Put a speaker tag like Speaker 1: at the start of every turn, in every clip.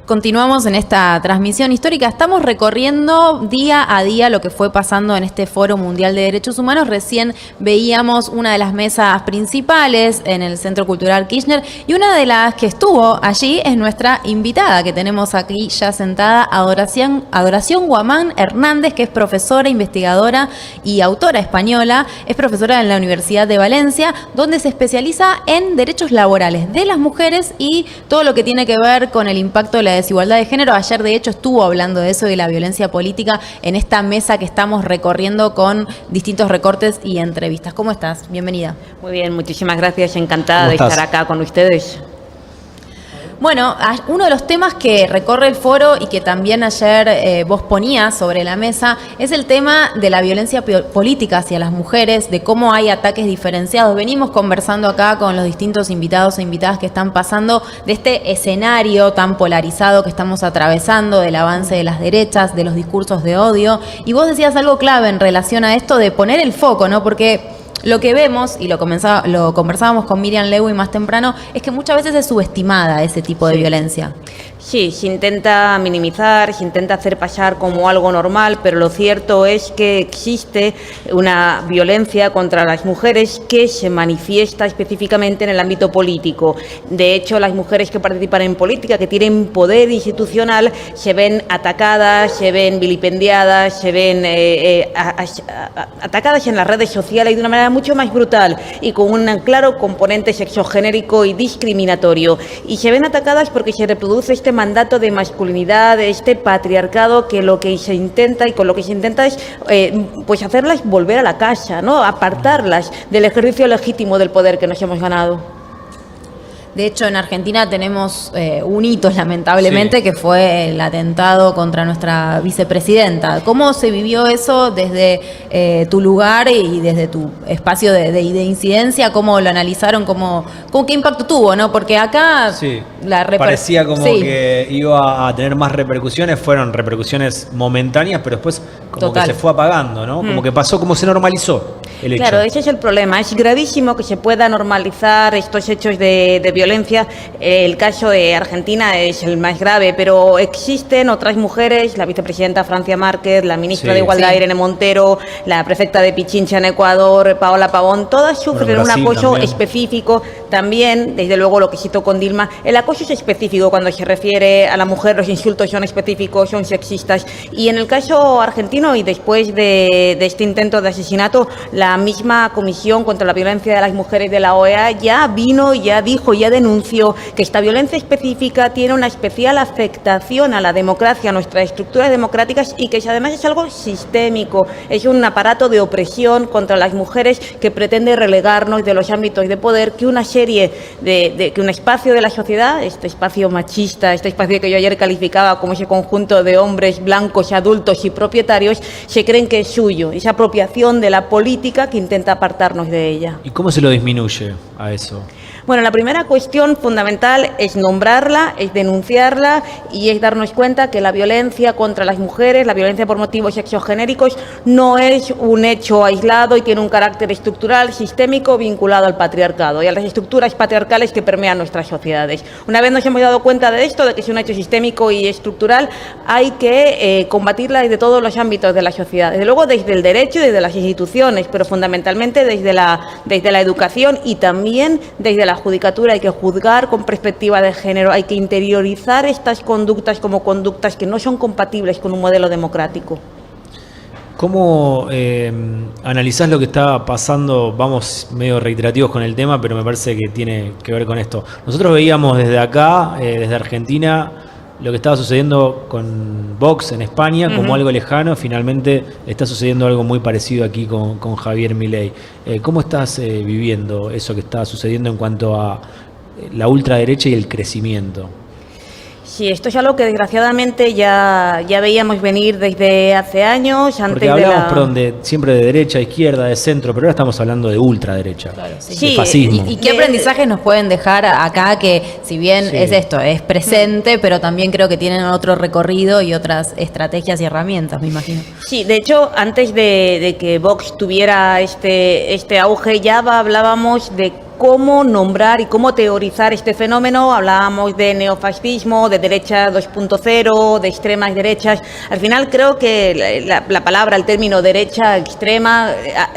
Speaker 1: Continuamos en esta transmisión histórica. Estamos recorriendo día a día lo que fue pasando en este Foro Mundial de Derechos Humanos. Recién veíamos una de las mesas principales en el Centro Cultural Kirchner y una de las que estuvo allí es nuestra invitada que tenemos aquí ya sentada, Adoración Guamán Hernández, que es profesora, investigadora y autora española. Es profesora en la Universidad de Valencia, donde se especializa en derechos laborales de las mujeres y todo lo que tiene que ver con el impacto de la desigualdad de género. Ayer, de hecho, estuvo hablando de eso, de la violencia política, en esta mesa que estamos recorriendo con distintos recortes y entrevistas. ¿Cómo estás? Bienvenida.
Speaker 2: Muy bien, muchísimas gracias. Encantada de estar acá con ustedes.
Speaker 1: Bueno, uno de los temas que recorre el foro y que también ayer vos ponías sobre la mesa es el tema de la violencia política hacia las mujeres, de cómo hay ataques diferenciados. Venimos conversando acá con los distintos invitados e invitadas que están pasando de este escenario tan polarizado que estamos atravesando, del avance de las derechas, de los discursos de odio. Y vos decías algo clave en relación a esto de poner el foco, ¿no? Porque lo que vemos, y lo conversábamos con Miriam Lewy más temprano, es que muchas veces es subestimada ese tipo de violencia.
Speaker 2: Sí, se intenta minimizar, se intenta hacer pasar como algo normal, pero lo cierto es que existe una violencia contra las mujeres que se manifiesta específicamente en el ámbito político. De hecho, las mujeres que participan en política, que tienen poder institucional, se ven atacadas, se ven vilipendiadas, se ven atacadas en las redes sociales de una manera mucho más brutal y con un claro componente sexogenérico y discriminatorio. Y se ven atacadas porque se reproduce este mandato de masculinidad, de este patriarcado, que lo que se intenta es pues hacerlas volver a la casa, ¿no? Apartarlas del ejercicio legítimo del poder que nos hemos ganado.
Speaker 1: De hecho, en Argentina tenemos un hito, lamentablemente, que fue el atentado contra nuestra vicepresidenta. ¿Cómo se vivió eso desde tu lugar y desde tu espacio de incidencia? ¿Cómo lo analizaron? ¿Qué impacto tuvo, no? Porque acá
Speaker 3: parecía como que iba a tener más repercusiones. Fueron repercusiones momentáneas, pero después como que se fue apagando, ¿no? Como que pasó, como se normalizó el hecho.
Speaker 2: Claro, ese es el problema. Es gravísimo que se pueda normalizar estos hechos de violencia. El caso de Argentina es el más grave, pero existen otras mujeres, la vicepresidenta Francia Márquez, la ministra de Igualdad Irene Montero, la prefecta de Pichincha en Ecuador, Paola Pavón, todas sufren un acoso específico. También, desde luego, lo que citó con Dilma, el acoso es específico cuando se refiere a la mujer, los insultos son específicos, son sexistas. Y en el caso argentino, y después de este intento de asesinato, la misma Comisión contra la Violencia de las Mujeres de la OEA ya vino, ya dijo, ya denunció que esta violencia específica tiene una especial afectación a la democracia, a nuestras estructuras democráticas, y que además es algo sistémico, es un aparato de opresión contra las mujeres que pretende relegarnos de los ámbitos de poder que una serie que un espacio de la sociedad, este espacio machista, este espacio que yo ayer calificaba como ese conjunto de hombres blancos, adultos y propietarios, se creen que es suyo, esa apropiación de la política que intenta apartarnos de ella.
Speaker 3: ¿Y cómo se lo disminuye a eso?
Speaker 2: Bueno, la primera cuestión fundamental es nombrarla, es denunciarla y es darnos cuenta que la violencia contra las mujeres, la violencia por motivos sexogenéricos, no es un hecho aislado y tiene un carácter estructural, sistémico, vinculado al patriarcado y a las estructuras patriarcales que permean nuestras sociedades. Una vez nos hemos dado cuenta de esto, de que es un hecho sistémico y estructural, hay que combatirla desde todos los ámbitos de la sociedad. Desde luego desde el derecho y desde las instituciones, pero fundamentalmente desde la educación y también desde la judicatura. Hay que juzgar con perspectiva de género, hay que interiorizar estas conductas como conductas que no son compatibles con un modelo democrático.
Speaker 3: ¿Cómo analizás lo que está pasando? Vamos medio reiterativos con el tema, pero me parece que tiene que ver con esto. Nosotros veíamos desde acá, desde Argentina, lo que estaba sucediendo con Vox en España como algo lejano. Finalmente está sucediendo algo muy parecido aquí con Javier Milei. ¿Cómo estás viviendo eso que está sucediendo en cuanto a la ultraderecha y el crecimiento?
Speaker 2: Sí, esto es algo que desgraciadamente ya veíamos venir desde hace años.
Speaker 3: Porque hablamos siempre de derecha, izquierda, de centro, pero ahora estamos hablando de ultraderecha, de fascismo.
Speaker 1: ¿Y qué aprendizajes nos pueden dejar acá que, si bien es esto, es presente, pero también creo que tienen otro recorrido y otras estrategias y herramientas, me imagino?
Speaker 2: Sí, de hecho, antes de que Vox tuviera este auge, ya hablábamos de cómo nombrar y cómo teorizar este fenómeno. Hablábamos de neofascismo, de derecha 2.0, de extremas derechas. Al final creo que la palabra, el término derecha extrema,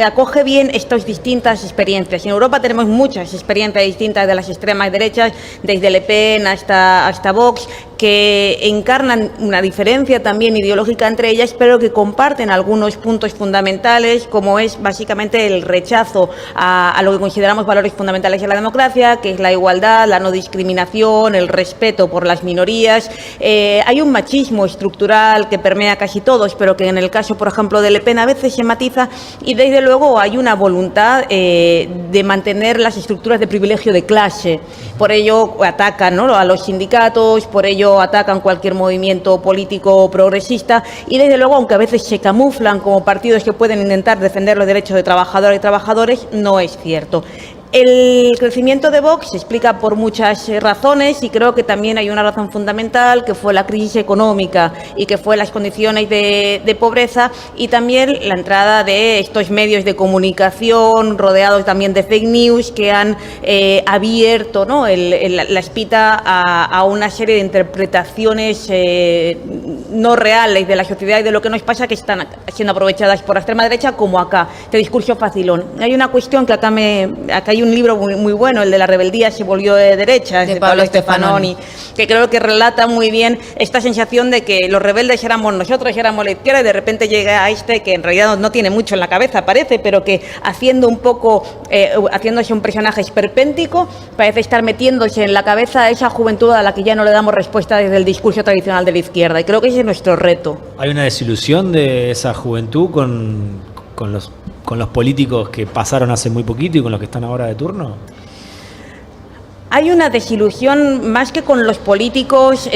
Speaker 2: acoge bien estas distintas experiencias. En Europa tenemos muchas experiencias distintas de las extremas derechas, desde Le Pen hasta Vox, que encarnan una diferencia también ideológica entre ellas, pero que comparten algunos puntos fundamentales, como es básicamente el rechazo a lo que consideramos valores fundamentales de la democracia, que es la igualdad, la no discriminación, el respeto por las minorías. Hay un machismo estructural que permea casi todos, pero que en el caso, por ejemplo, de Le Pen a veces se matiza, y desde luego hay una voluntad de mantener las estructuras de privilegio de clase. Por ello atacan, ¿no?, a los sindicatos, por ello atacan cualquier movimiento político progresista, y desde luego, aunque a veces se camuflan como partidos que pueden intentar defender los derechos de trabajadoras y trabajadores, no es cierto. El crecimiento de Vox se explica por muchas razones, y creo que también hay una razón fundamental, que fue la crisis económica y que fue las condiciones de pobreza, y también la entrada de estos medios de comunicación rodeados también de fake news que han abierto, ¿no?, la espita a una serie de interpretaciones no reales de la sociedad y de lo que nos pasa, que están siendo aprovechadas por la extrema derecha, como acá, este discurso facilón. Hay una cuestión que acá hay un libro muy bueno, el de La rebeldía se volvió de derecha, de Pablo Stefanoni, que creo que relata muy bien esta sensación de que los rebeldes éramos nosotros, éramos la izquierda, y de repente llega a este que en realidad no tiene mucho en la cabeza, parece, pero que haciéndose un personaje esperpéntico, parece estar metiéndose en la cabeza a esa juventud a la que ya no le damos respuesta desde el discurso tradicional de la izquierda, y creo que ese es nuestro reto.
Speaker 3: ¿Hay una desilusión de esa juventud con los políticos que pasaron hace muy poquito y con los que están ahora de turno?
Speaker 2: Hay una desilusión más que con los políticos,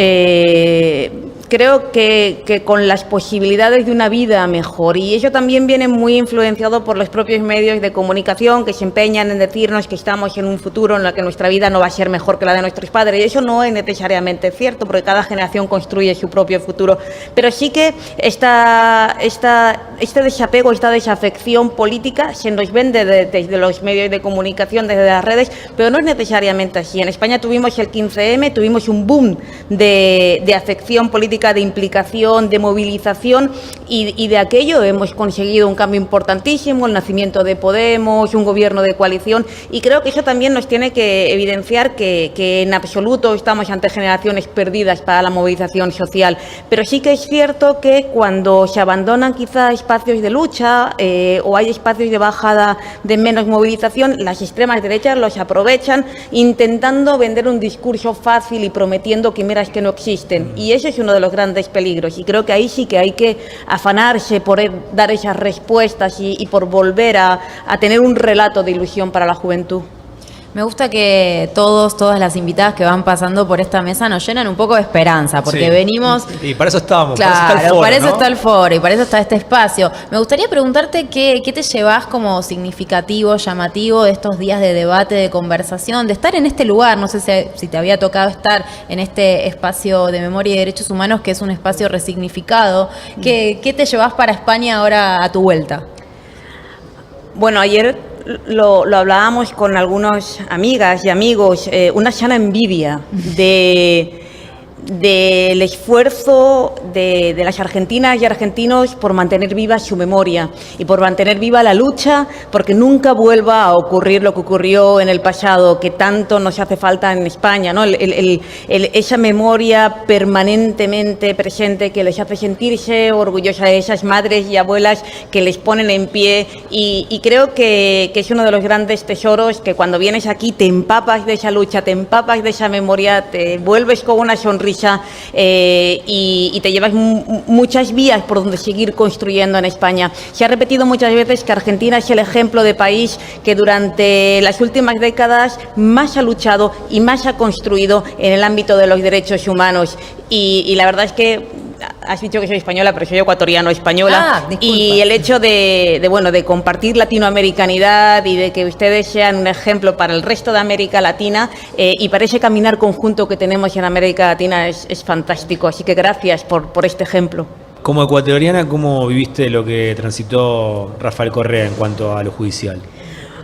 Speaker 2: creo que con las posibilidades de una vida mejor, y eso también viene muy influenciado por los propios medios de comunicación, que se empeñan en decirnos que estamos en un futuro en el que nuestra vida no va a ser mejor que la de nuestros padres, y eso no es necesariamente cierto, porque cada generación construye su propio futuro, pero sí que este desapego, esta desafección política se nos vende desde los medios de comunicación, desde las redes, pero no es necesariamente así. En España tuvimos el 15M, tuvimos un boom de afección política, de implicación, de movilización, y de aquello hemos conseguido un cambio importantísimo, el nacimiento de Podemos, un gobierno de coalición, y creo que eso también nos tiene que evidenciar que en absoluto estamos ante generaciones perdidas para la movilización social, pero sí que es cierto que cuando se abandonan quizá espacios de lucha o hay espacios de bajada de menos movilización, las extremas derechas los aprovechan intentando vender un discurso fácil y prometiendo quimeras que no existen, y ese es uno de los grandes peligros, y creo que ahí sí que hay que afanarse por dar esas respuestas y por volver a tener un relato de ilusión para la juventud.
Speaker 1: Me gusta que todas las invitadas que van pasando por esta mesa nos llenan un poco de esperanza, porque venimos...
Speaker 3: Y para eso estábamos,
Speaker 1: claro, para eso está el foro y para eso está este espacio. Me gustaría preguntarte qué te llevas como significativo, llamativo de estos días de debate, de conversación, de estar en este lugar. No sé si te había tocado estar en este espacio de memoria y derechos humanos, que es un espacio resignificado. ¿Qué te llevas para España ahora a tu vuelta?
Speaker 2: Bueno, ayer lo hablábamos con algunas amigas y amigos, una sana envidia del esfuerzo de las argentinas y argentinos por mantener viva su memoria y por mantener viva la lucha, porque nunca vuelva a ocurrir lo que ocurrió en el pasado, que tanto nos hace falta en España, ¿no? Esa memoria permanentemente presente que les hace sentirse orgullosas de esas madres y abuelas que les ponen en pie, y creo que es uno de los grandes tesoros, que cuando vienes aquí te empapas de esa lucha, te empapas de esa memoria, te vuelves con una sonrisa y te llevas muchas vías por donde seguir construyendo en España. Se ha repetido muchas veces que Argentina es el ejemplo de país que durante las últimas décadas más ha luchado y más ha construido en el ámbito de los derechos humanos, y la verdad es que has dicho que soy española, pero soy ecuatoriano-española, y el hecho de compartir latinoamericanidad y de que ustedes sean un ejemplo para el resto de América Latina y para ese caminar conjunto que tenemos en América Latina es fantástico, así que gracias por este ejemplo.
Speaker 3: Como ecuatoriana, ¿cómo viviste lo que transitó Rafael Correa en cuanto a lo judicial?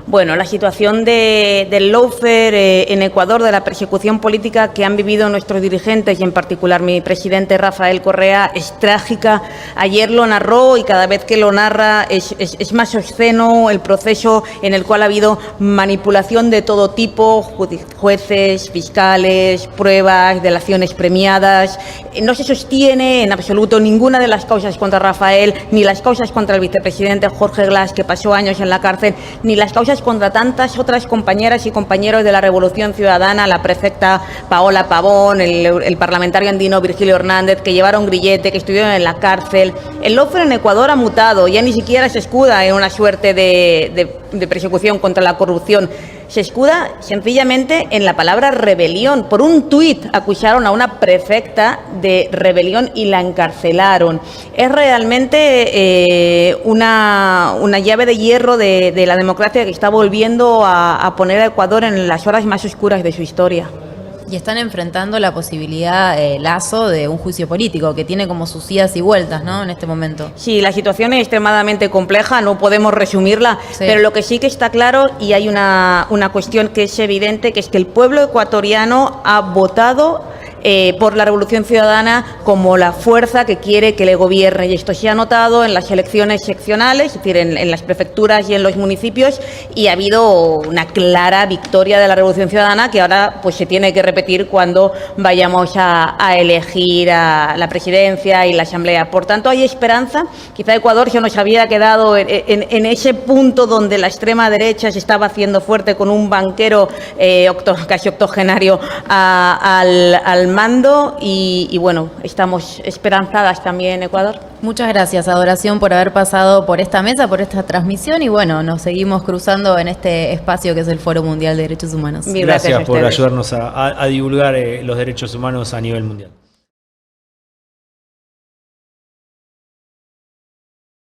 Speaker 2: Bueno, la situación del lawfare en Ecuador, de la persecución política que han vivido nuestros dirigentes y en particular mi presidente Rafael Correa, es trágica. Ayer lo narró y cada vez que lo narra es más obsceno el proceso en el cual ha habido manipulación de todo tipo, jueces, fiscales, pruebas, delaciones premiadas. No se sostiene en absoluto ninguna de las causas contra Rafael, ni las causas contra el vicepresidente Jorge Glass, que pasó años en la cárcel, ni las causas contra tantas otras compañeras y compañeros de la Revolución Ciudadana, la prefecta Paola Pavón, el parlamentario andino Virgilio Hernández, que llevaron grillete, que estuvieron en la cárcel. El lawfare en Ecuador ha mutado, ya ni siquiera se escuda en una suerte de persecución contra la corrupción. Se escuda sencillamente en la palabra rebelión. Por un tuit acusaron a una prefecta de rebelión y la encarcelaron. Es realmente una llave de hierro de la democracia que está volviendo a poner a Ecuador en las horas más oscuras de su historia.
Speaker 1: Y están enfrentando la posibilidad, Lasso, de un juicio político, que tiene como sus idas y vueltas, ¿no?, en este momento.
Speaker 2: Sí, la situación es extremadamente compleja, no podemos resumirla, sí. Pero lo que sí que está claro, y hay una cuestión que es evidente, que es que el pueblo ecuatoriano ha votado por la Revolución Ciudadana como la fuerza que quiere que le gobierne, y esto se ha notado en las elecciones seccionales, es decir, en las prefecturas y en los municipios, y ha habido una clara victoria de la Revolución Ciudadana que ahora pues se tiene que repetir cuando vayamos a elegir a la presidencia y la asamblea. Por tanto, hay esperanza. Quizá Ecuador se nos había quedado en ese punto donde la extrema derecha se estaba haciendo fuerte con un banquero casi octogenario al mando y bueno, estamos esperanzadas también, Ecuador.
Speaker 1: Muchas gracias, Adoración, por haber pasado por esta mesa, por esta transmisión, y bueno, nos seguimos cruzando en este espacio que es el Foro Mundial de Derechos Humanos.
Speaker 3: Gracias por ayudarnos a divulgar los derechos humanos a nivel mundial.